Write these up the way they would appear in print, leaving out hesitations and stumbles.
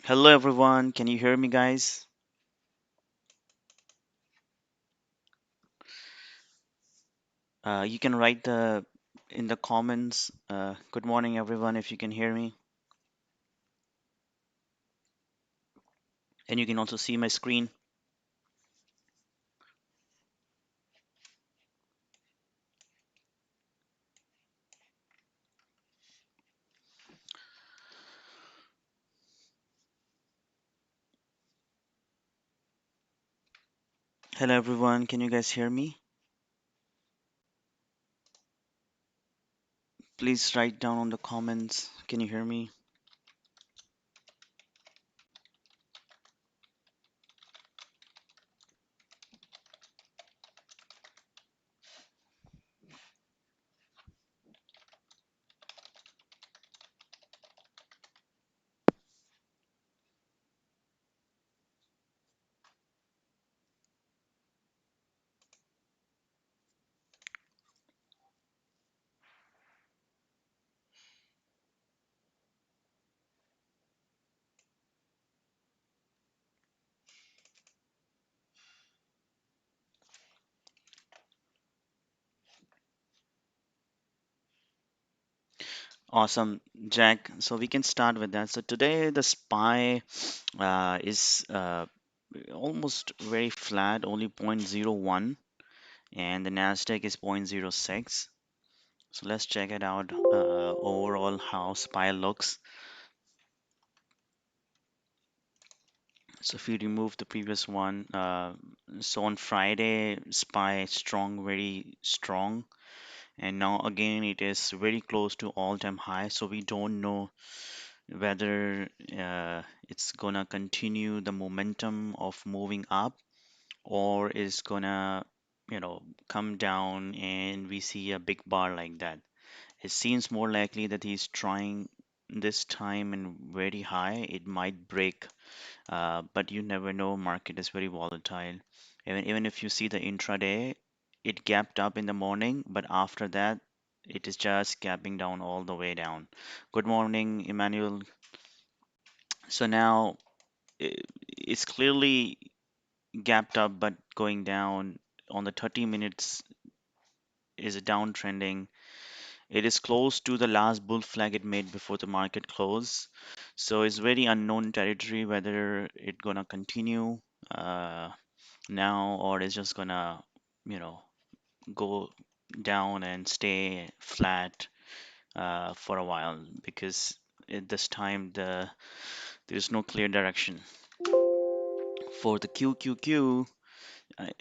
Hello everyone, can you hear me guys? You can write the in the comments. Good morning everyone if you can hear me. And you can also see my screen. Hello everyone, can you guys hear me? Please write down on the comments. Can you hear me? Awesome, Jack. So we can start with that. So today the SPY is almost very flat, only 0.01, and the Nasdaq is zero point zero 0.06. So let's check it out overall how SPY looks. So if you remove the previous one, so on Friday, SPY strong, very strong, and now again it is very close to all-time high. So we don't know whether it's gonna continue the momentum of moving up or is gonna, come down and we see a big bar like that. It seems more likely that he's trying this time and very high. It might break, but you never know. Market is very volatile. Even if you see the intraday, it gapped up in the morning, but after that, it is just gapping down all the way down. Good morning, Emmanuel. So now it's clearly gapped up, but going down on the 30 minutes is a downtrending. It is close to the last bull flag it made before the market close. So it's very unknown territory whether it gonna continue uh, now or it's just gonna, you know, go down and stay flat for a while because at this time there's no clear direction. For the QQQ,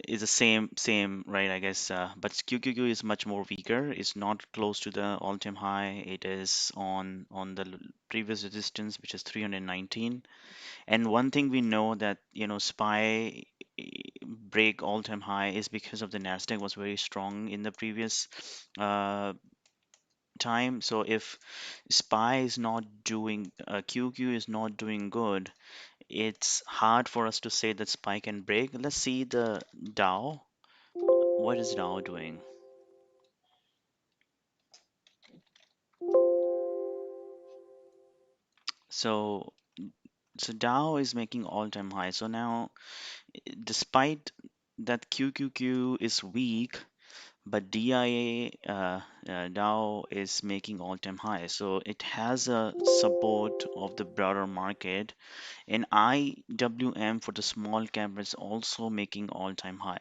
is the same right I guess, but QQQ is much more weaker. It's not close to the all-time high. It is on the previous resistance, which is 319. And one thing we know that SPY break all-time high is because of the Nasdaq was very strong in the previous uh, time. So if SPY is not doing QQ is not doing good, it's hard for us to say that SPY can break. Let's see the Dow. What is Dow doing? So so Dow is making all-time high. So now, despite that QQQ is weak, but DIA Dow is making all-time high. So it has a support of the broader market, and IWM for the small cap is also making all-time high.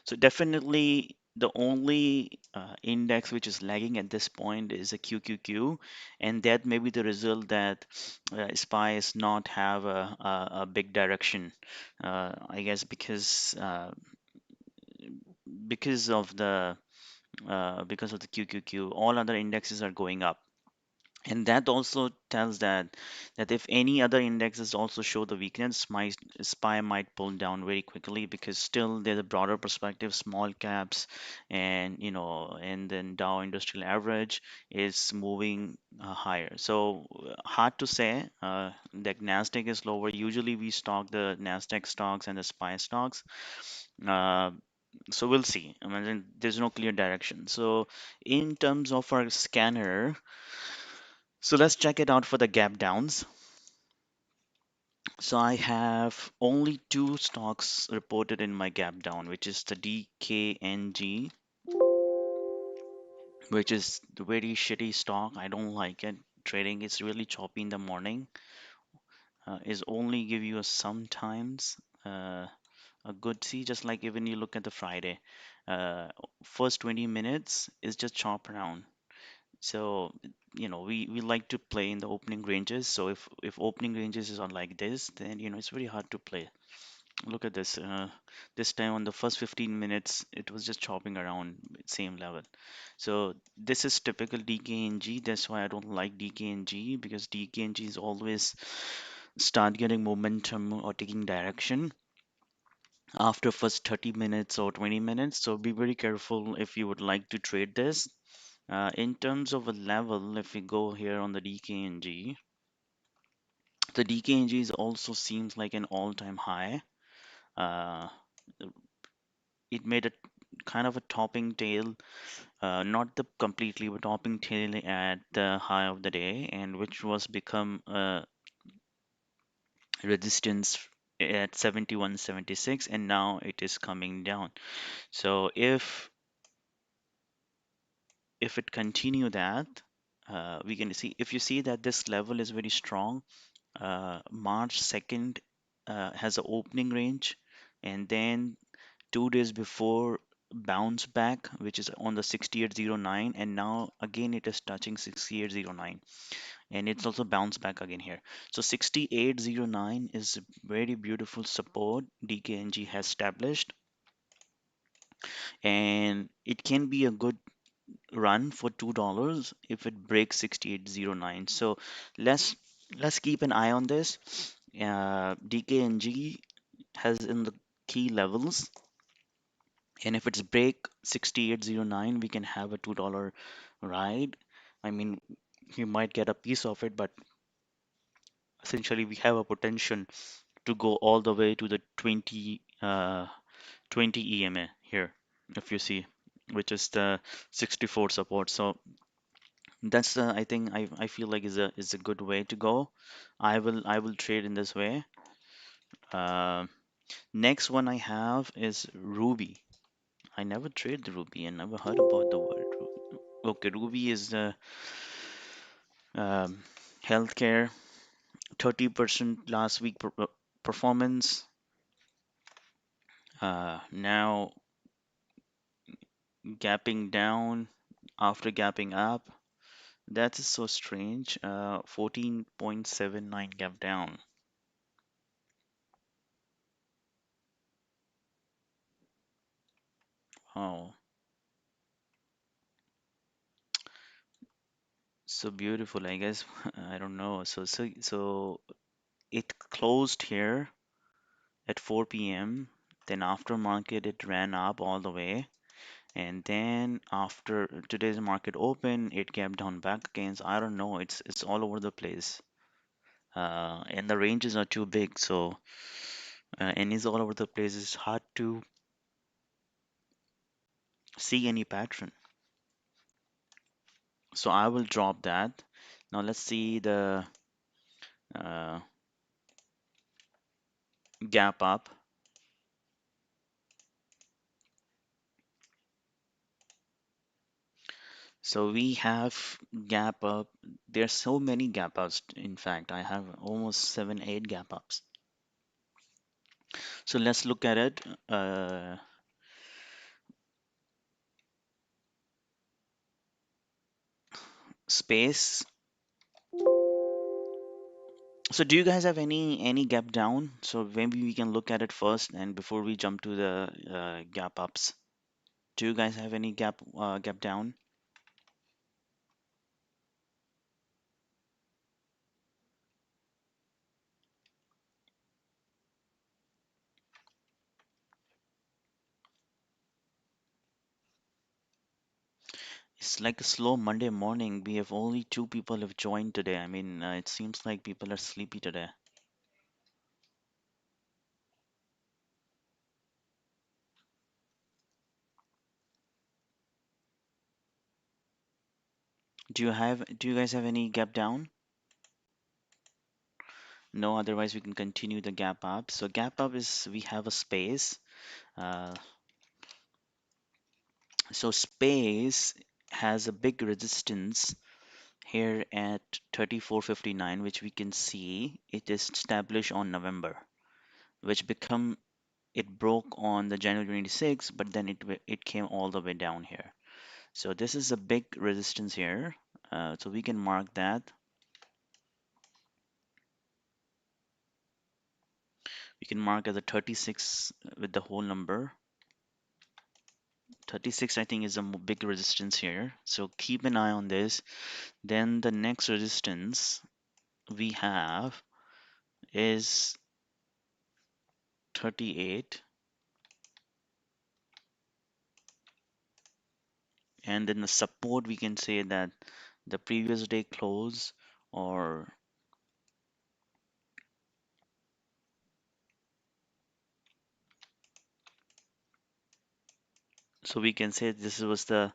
So definitely the only index which is lagging at this point is a QQQ, and that may be the result that SPY is not have a big direction. I guess because of the QQQ, all other indexes are going up. And that also tells that if any other indexes also show the weakness, my SPY might pull down very quickly because still there's a broader perspective, small caps, and then Dow Industrial Average is moving higher. So hard to say. That Nasdaq is lower. Usually we stock the Nasdaq stocks and the SPY stocks. Uh, so we'll see. I mean, there's no clear direction. So in terms of our scanner. So let's check it out for the gap downs. So I have only two stocks reported in my gap down, which is the DKNG, which is the very shitty stock. I don't like it. Trading is really choppy in the morning. Is only give you a sometimes a good see, just like even you look at the Friday. Uh, First 20 minutes is just chop around. So, we like to play in the opening ranges. So if opening ranges is on like this, then it's very hard to play. Look at this. This time on the first 15 minutes, it was just chopping around same level. So this is typical DKNG. That's why I don't like DKNG, because DKNG is always start getting momentum or taking direction after first 30 minutes or 20 minutes. So be very careful if you would like to trade this. In terms of a level, if we go here on the DKNG, the DKNG is also seems like an all-time high. Uh, it made a kind of a topping tail, not the completely, but topping tail at the high of the day, and which was become resistance at 71.76, and now it is coming down. So if it continue that, we can see, if you see that this level is very strong. March 2nd has an opening range, and then 2 days before bounce back, which is on the 6809, and now again it is touching 6809, and it's also bounced back again here. So 6809 is a very beautiful support DKNG has established, and it can be a good run for $2 if it breaks 6809. So let's let's keep an eye on this. DKNG has in the key levels, and if it's break 6809, we can have a $2 ride. I mean, you might get a piece of it, but essentially we have a potential to go all the way to the 20 EMA here, if you see, which is the 64 support. So that's I think I feel like is a good way to go. I will trade in this way. Uh, Next one I have is Ruby. I never trade the Ruby and never heard about the word Ruby. Okay, Ruby is the um, healthcare, 30% last week performance. Now gapping down after gapping up. That is so strange. 14.79 gap down. Oh, so beautiful, I guess. I don't know. So it closed here at 4 p.m. Then after market, it ran up all the way, and then after today's market open, it came down back again. So I don't know. It's all over the place, and the ranges are too big. So and it's all over the place. It's hard to see any pattern. So I will drop that. Now let's see the uh, gap up. So we have gap up. There's so many gap ups. In fact, I have almost 7, 8 gap ups. So let's look at it. Space. So do you guys have any gap down? So maybe we can look at it first, and before we jump to the gap ups. Do you guys have any gap down? It's like a slow Monday morning. We have only 2 people have joined today. I mean, it seems like people are sleepy today. Do you guys have any gap down? No, otherwise we can continue the gap up. So gap up is we have a space. Uh, so space has a big resistance here at 34.59, which we can see it is established on November, which become it broke on the January 26th, but then it came all the way down here. So this is a big resistance here. So we can mark that. We can mark as a 36 with the whole number. 36 I think is a big resistance here. So keep an eye on this. Then the next resistance we have is 38. And then the support we can say that the previous day close, or so we can say this was the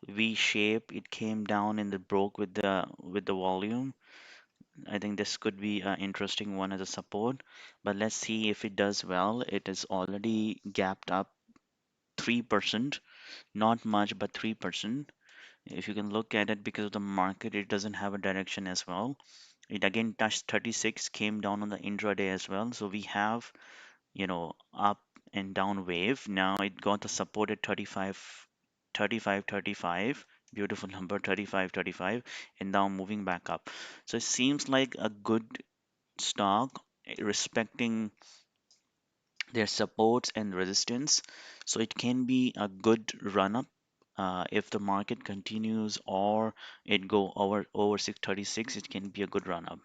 V shape. It came down and it broke with the volume. I think this could be an interesting one as a support, but let's see if it does well. It is already gapped up 3%, not much, but 3%. If you can look at it, because of the market, it doesn't have a direction as well. It again touched 36, came down on the intraday as well. So we have, up and down wave. Now it got the support at 35, 35, 35. Beautiful number, 35, 35, and now moving back up. So it seems like a good stock, respecting their supports and resistance. So it can be a good run up if the market continues, or it go over 636. It can be a good run up.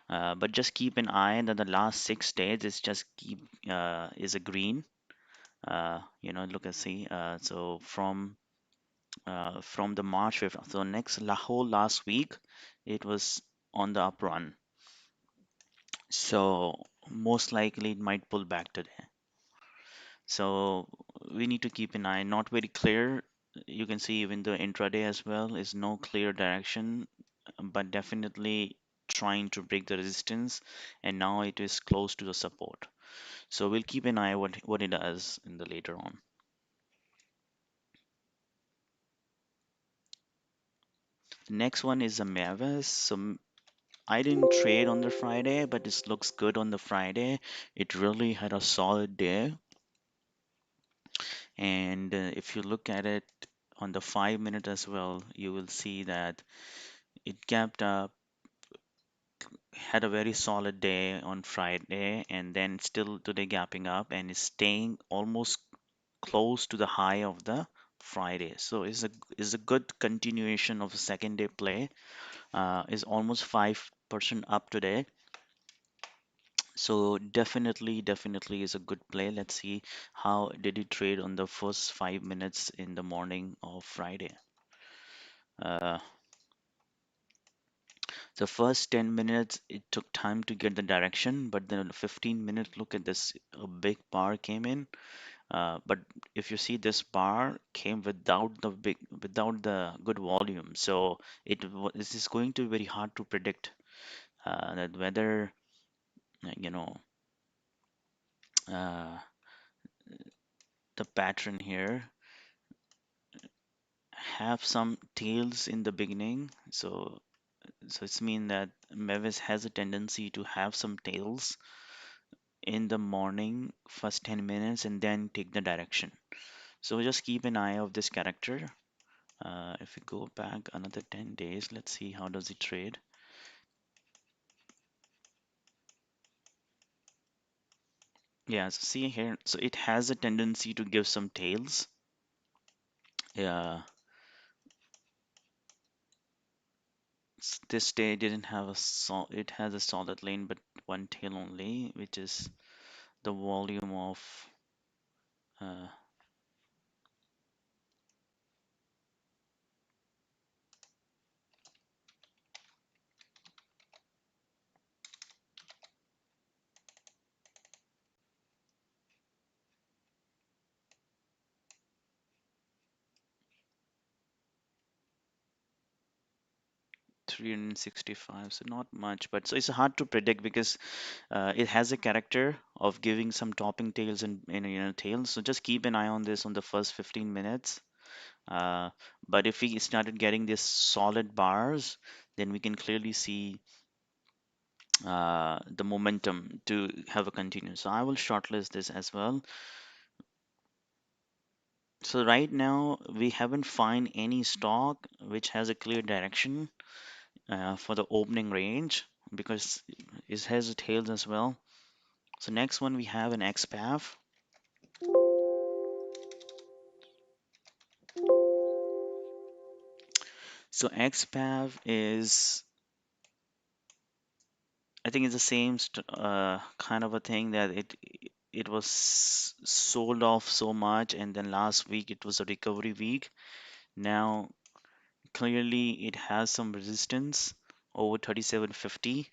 But just keep an eye that the last 6 days is just keep is a green. Look and see. So from the March 5th, so whole last week, it was on the up run. So most likely it might pull back today. So we need to keep an eye. Not very clear. You can see even the intraday as well is no clear direction, but definitely trying to break the resistance, and now it is close to the support. So we'll keep an eye what it does in the later on. The next one is the Mavis. I didn't trade on the Friday, but this looks good on the Friday. It really had a solid day. And if you look at it on the 5 minute as well, you will see that it gapped up, had a very solid day on Friday, and then still today gapping up and is staying almost close to the high of the Friday. So it's a good continuation of the second day play. Is almost 5% up today. So definitely is a good play. Let's see how did it trade on the first 5 minutes in the morning of Friday. Uh, the first 10 minutes it took time to get the direction, but then 15 minutes, look at this, a big bar came in. But if you see, this bar came without the good volume, so this is going to be very hard to predict that whether you know uh, the pattern here have some tails in the beginning. So it's mean that Mavis has a tendency to have some tails in the morning, first 10 minutes, and then take the direction. So just keep an eye of this character. If we go back another 10 days, let's see how does it trade. Yeah, so see here, so it has a tendency to give some tails. Yeah, this day didn't have it has a solid lane, but one tail only, which is the volume of uh, 365, so not much, but so it's hard to predict because it has a character of giving some topping tails and tails. So just keep an eye on this on the first 15 minutes. Uh, but if we started getting these solid bars, then we can clearly see the momentum to have a continue. So I will shortlist this as well. So right now we haven't find any stock which has a clear direction for the opening range because it has tails as well. So next one we have an XPAF. So XPAF is, I think it's the same kind of a thing that it was sold off so much, and then last week it was a recovery week. Now clearly it has some resistance over 3750,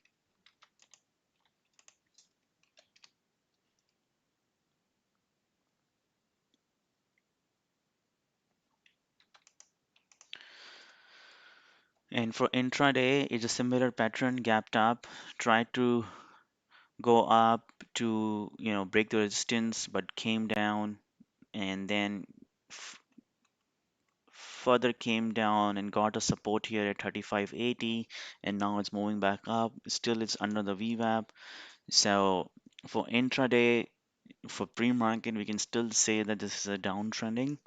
and for intraday it's a similar pattern, gapped up, tried to go up to break the resistance but came down, and then f- further came down and got a support here at 3580, and now it's moving back up. Still it's under the VWAP. So for intraday, for pre-market, we can still say that this is a downtrending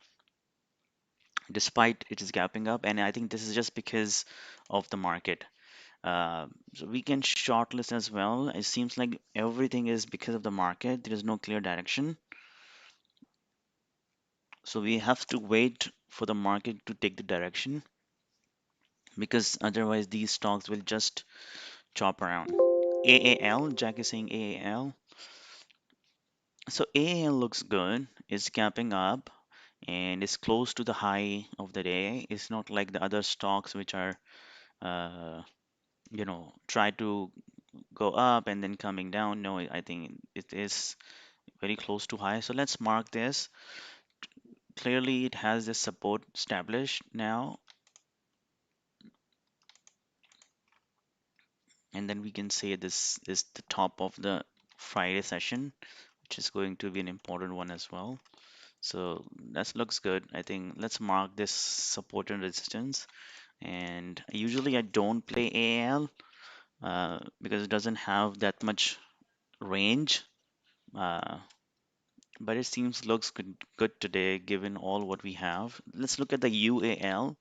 despite it is gapping up, and I think this is just because of the market. So we can shortlist as well. It seems like everything is because of the market. There is no clear direction. So we have to wait for the market to take the direction because otherwise these stocks will just chop around. AAL, Jack is saying AAL. So AAL looks good. It's gapping up and it's close to the high of the day. It's not like the other stocks which are, uh, try to go up and then coming down. No, I think it is very close to high. So let's mark this. Clearly, it has this support established now, and then we can say this is the top of the Friday session, which is going to be an important one as well. So that looks good. I think let's mark this support and resistance. And usually I don't play AL because it doesn't have that much range. Uh, but it seems looks good today given all what we have. Let's look at the UAL.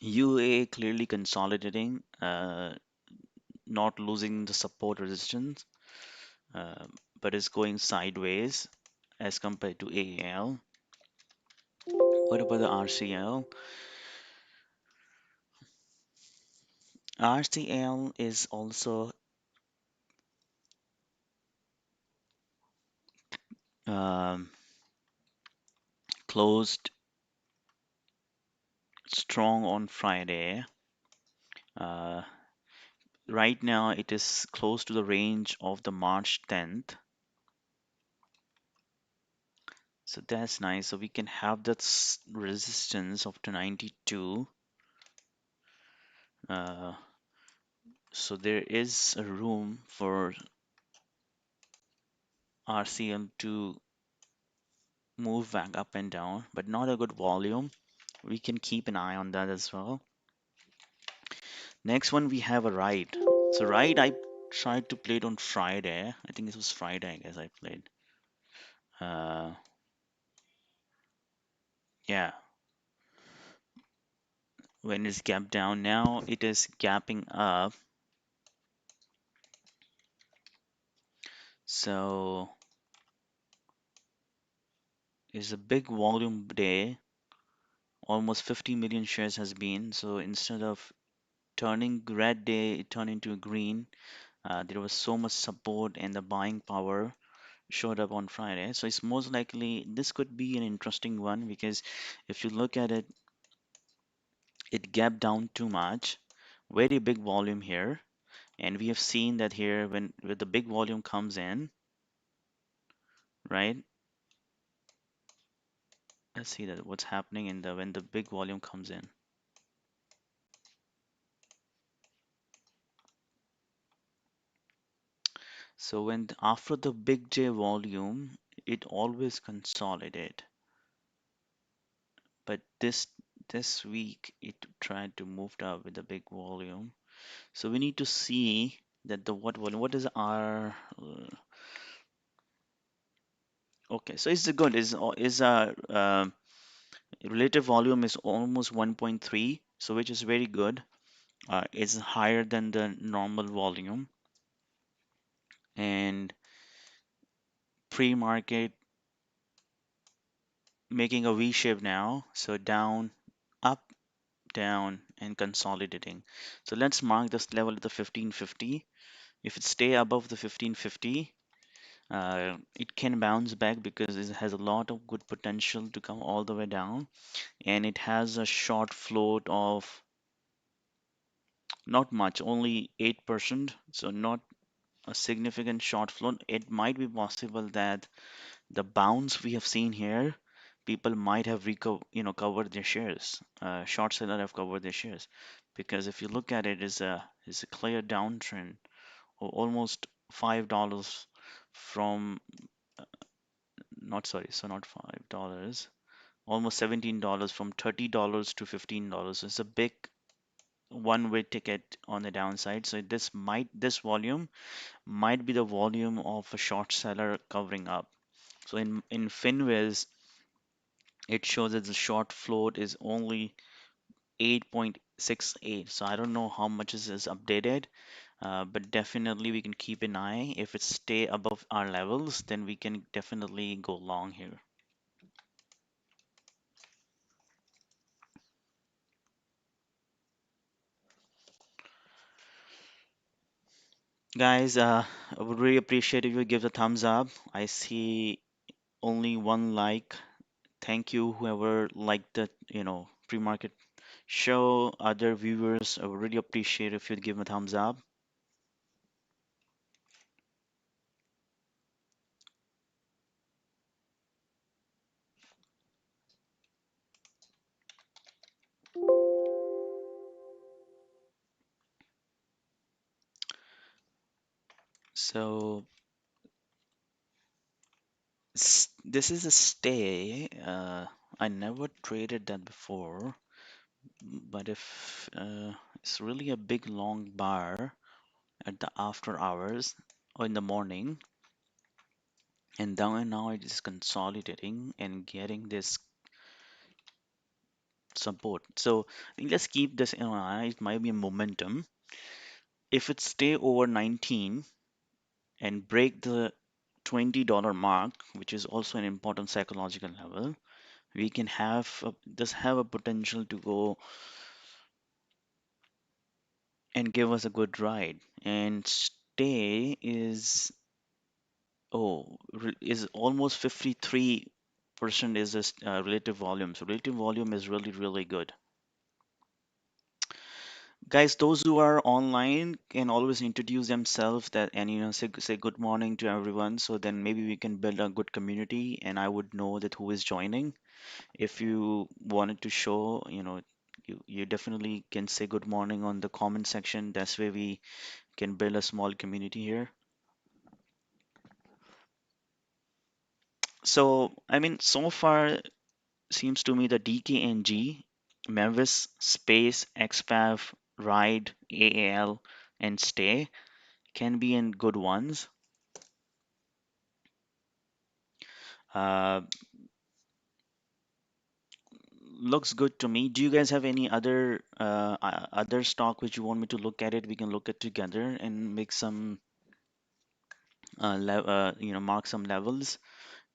UA clearly consolidating, not losing the support resistance, uh, but is going sideways as compared to AAL. What about the RCL? RCL is also um, closed strong on Friday. Uh, right now, it is close to the range of the March 10th. So that's nice. So we can have that resistance of to 92. Uh, so there is a room for RCL to move back up and down, but not a good volume. We can keep an eye on that as well. Next one we have a ride. So ride I tried to play it on Friday. I think this was Friday, I guess I played. Uh, yeah, when it's gapped down now, it is gapping up. So it's a big volume day. Almost 50 million shares has been. So instead of turning red day, it turned into green. There was so much support and the buying power showed up on Friday. So it's most likely this could be an interesting one because if you look at it, it gapped down too much. Very big volume here. And we have seen that here when the big volume comes in, right? Let's see that what's happening in the when the big volume comes in. So after the big J volume, it always consolidate. But this week it tried to move up with the big volume. So we need to see that the what volume. What is our okay? So it's good. Is relative volume is almost 1.3, so which is very good. It's higher than the normal volume, and pre-market making a V shape now. So down, up, down, and consolidating. So let's mark this level at the 1550. If it stay above the 1550, it can bounce back because it has a lot of good potential to come all the way down, and it has a short float of not much, only 8%. So not a significant short float. It might be possible that the bounce we have seen here, people might have covered their shares. Short seller have covered their shares because if you look at it, is a clear downtrend of almost $5 from not sorry, so not $5, almost $17 from $30 to $15. It's a big one-way ticket on the downside. So this volume might be the volume of a short seller covering up. So in Finviz, it shows that the short float is only 8.68. So I don't know how much is updated, but definitely we can keep an eye. If it stay above our levels, then we can definitely go long here. Guys, I would really appreciate if you give a thumbs up. I see only one like. Thank you, whoever liked the, pre-market show. Other viewers, I would really appreciate if you'd give a thumbs up. So this is a stay. I never traded that before, but if it's really a big long bar at the after hours or in the morning, and down and now it is consolidating and getting this support. So I think let's keep this in mind. It might be a momentum. If it stay over 19 and break the $20 mark, which is also an important psychological level, we can this have a potential to go and give us a good ride. And stay is almost 53% is this relative volume. So relative volume is really really good. Guys, those who are online can always introduce themselves that and say good morning to everyone. So then maybe we can build a good community and I would know that who is joining. If you wanted to show, you definitely can say good morning on the comment section. That's where we can build a small community here. So, I mean, so far seems to me the DKNG, Mavis, Space, XPav, Ride, AAL, and Stay can be in good ones. Uh, Looks good to me. Do you guys have any other stock which you want me to look at it? We can look at together and make some mark some levels.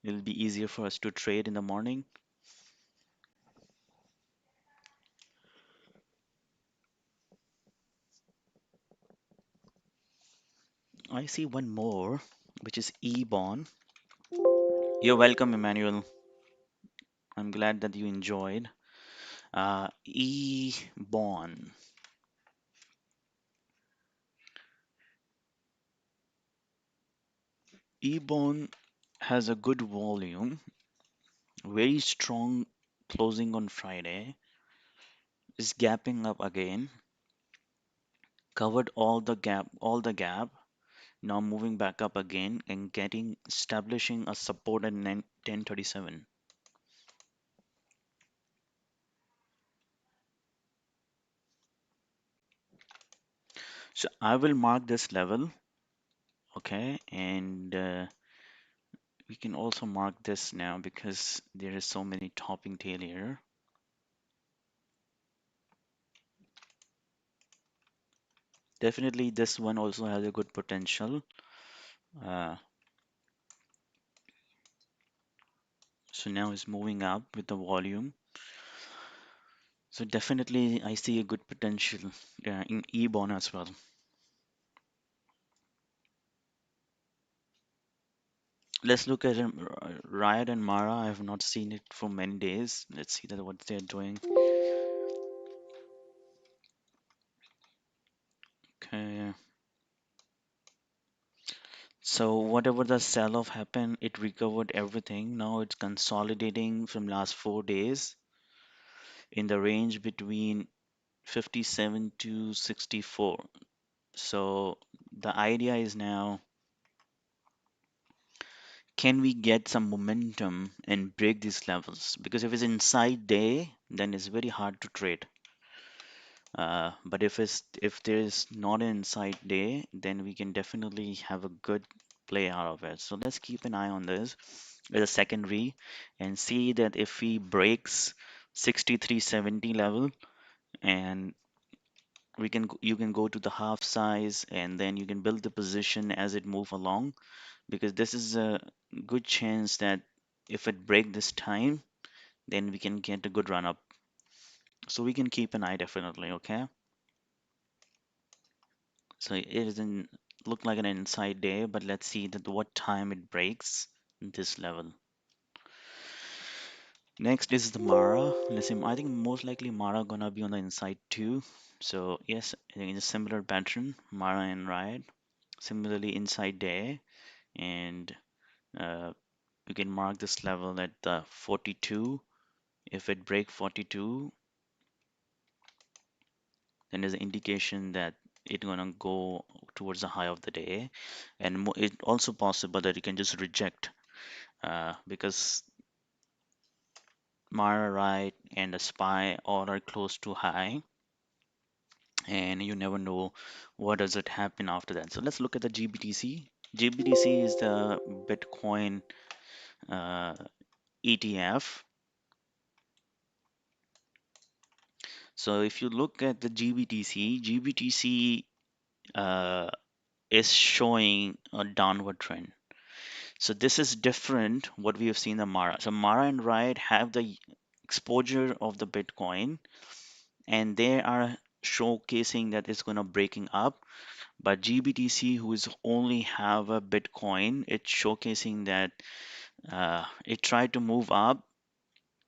It'll be easier for us to trade in the morning. I see one more, which is E-Bond. You're welcome, Emmanuel. I'm glad that you enjoyed. E-Bond. E-Bond has a good volume, very strong closing on Friday, is gapping up again, covered all the gap, now moving back up again and getting establishing a support at 1037. So I will mark this level, okay, and we can also mark this now because there is so many topping tail here. Definitely, this one also has a good potential. Uh, so now it's moving up with the volume. So definitely, I see a good potential in E-bond as well. Let's look at Riot and Mara. I have not seen it for many days. Let's see that what they're doing. Okay. So whatever the sell-off happened, it recovered everything. Now it's consolidating from last 4 days in the range between 57 to 64. So the idea is now, can we get some momentum and break these levels? Because if it's inside day, then it's very hard to trade. But if there's not an inside day, then we can definitely have a good play out of it. So let's keep an eye on this as a secondary and see that if he breaks 6370 level, and you can go to the half size and then you can build the position as it move along, because this is a good chance that if it break this time, then we can get a good run up. So we can keep an eye definitely, okay? So it doesn't look like an inside day, but let's see that what time it breaks this level. Next is the Mara. Let's see, I think most likely Mara gonna be on the inside too. So yes, I think it's a similar pattern, Mara and Riot. Similarly inside day, and uh, you can mark this level at the 42. If it break 42, then there's an indication that it's gonna go towards the high of the day, and it's also possible that you can just reject because Mara right and the SPY all are close to high, and you never know what does it happen after that. So let's look at the GBTC. GBTC is the Bitcoin uh, ETF. So if you look at the GBTC uh, is showing a downward trend. So this is different what we have seen the Mara. So Mara and Riot have the exposure of the Bitcoin, and they are showcasing that it's gonna breaking up. But GBTC, who is only have a Bitcoin, it's showcasing that it tried to move up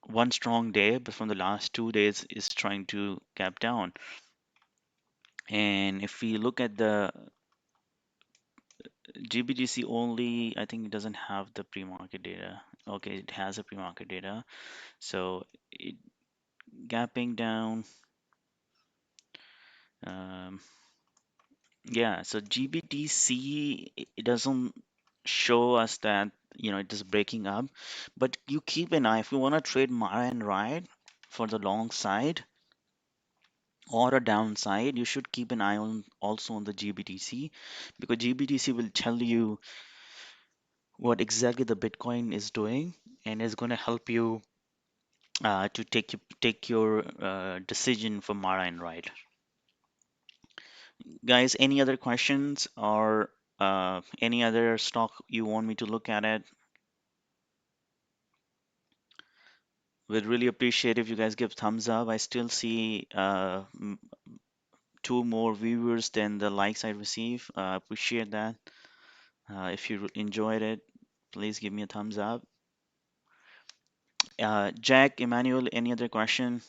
one strong day, but from the last 2 days is trying to gap down. And if we look at the GBTC only, I think it doesn't have the pre-market data. Okay, it has a pre-market data. So it gapping down. Um, yeah, so GBTC, it doesn't show us that, it is breaking up. But you keep an eye if you want to trade Mara and Ride for the long side or a downside, you should keep an eye on also on the GBTC, because GBTC will tell you what exactly the Bitcoin is doing, and is going to help you to take your decision for Mara and Ride. Guys, any other questions or any other stock you want me to look at it? Would really appreciate if you guys give thumbs up. I still see two more viewers than the likes I receive. Appreciate that. If you enjoyed it, please give me a thumbs up. Jack, Emmanuel, any other question?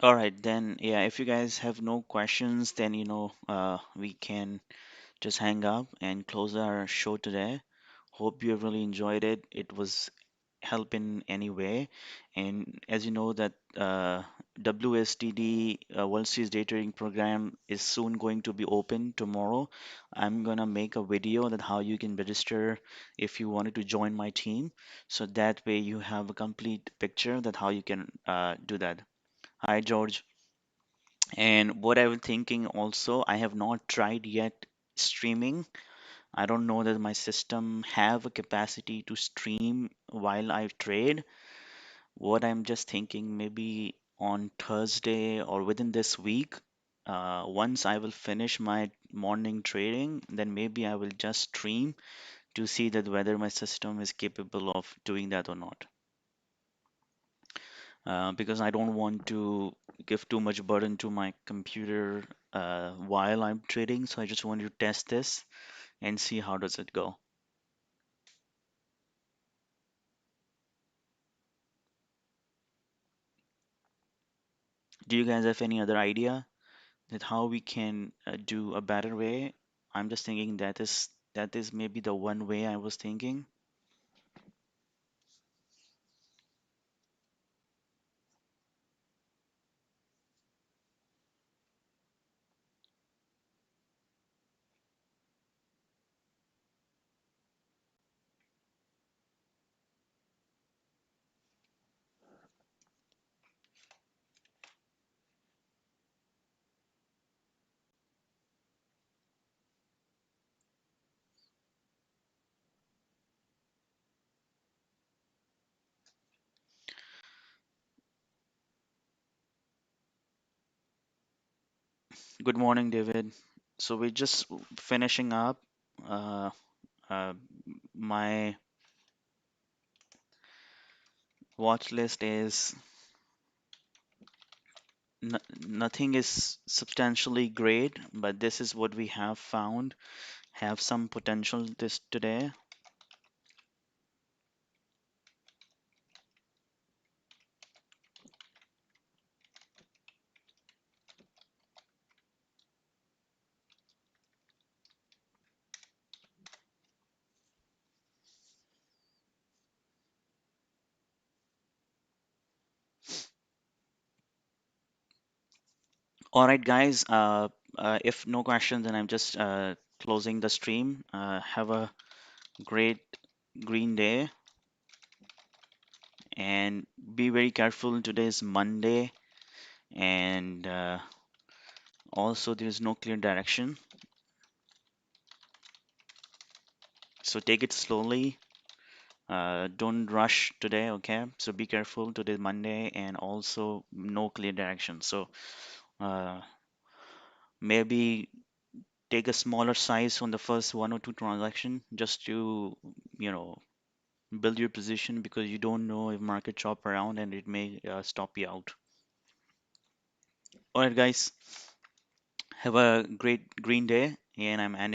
All right, then, yeah, if you guys have no questions, then, we can just hang up and close our show today. Hope you have really enjoyed it. It was help in any way. And as you know that WSTD World Series Day Trading Program is soon going to be open tomorrow. I'm gonna make a video that how you can register if you wanted to join my team. So that way you have a complete picture that how you can do that. Hi George. And what I was thinking also, I have not tried yet streaming. I don't know that my system have a capacity to stream while I trade. What I'm just thinking, maybe on Thursday or within this week, once I will finish my morning trading, then maybe I will just stream to see that whether my system is capable of doing that or not. Because I don't want to give too much burden to my computer while I'm trading, so I just want to test this and see how does it go. Do you guys have any other idea that how we can do a better way? I'm just thinking that is maybe the one way I was thinking. Good morning, David. So we're just finishing up. Uh, uh, my watch list is n nothing is substantially great, but this is what we have found have some potential this today. All right, guys. If no questions, then I'm just closing the stream. Have a great green day and be very careful. Today is Monday, and also there's no clear direction. So take it slowly. Don't rush today, okay? So be careful. Today is Monday, and also no clear direction. So uh, maybe take a smaller size on the first one or two transaction just to, you know, build your position because you don't know if market chop around and it may stop you out. All right, guys, have a great green day, and I'm ending.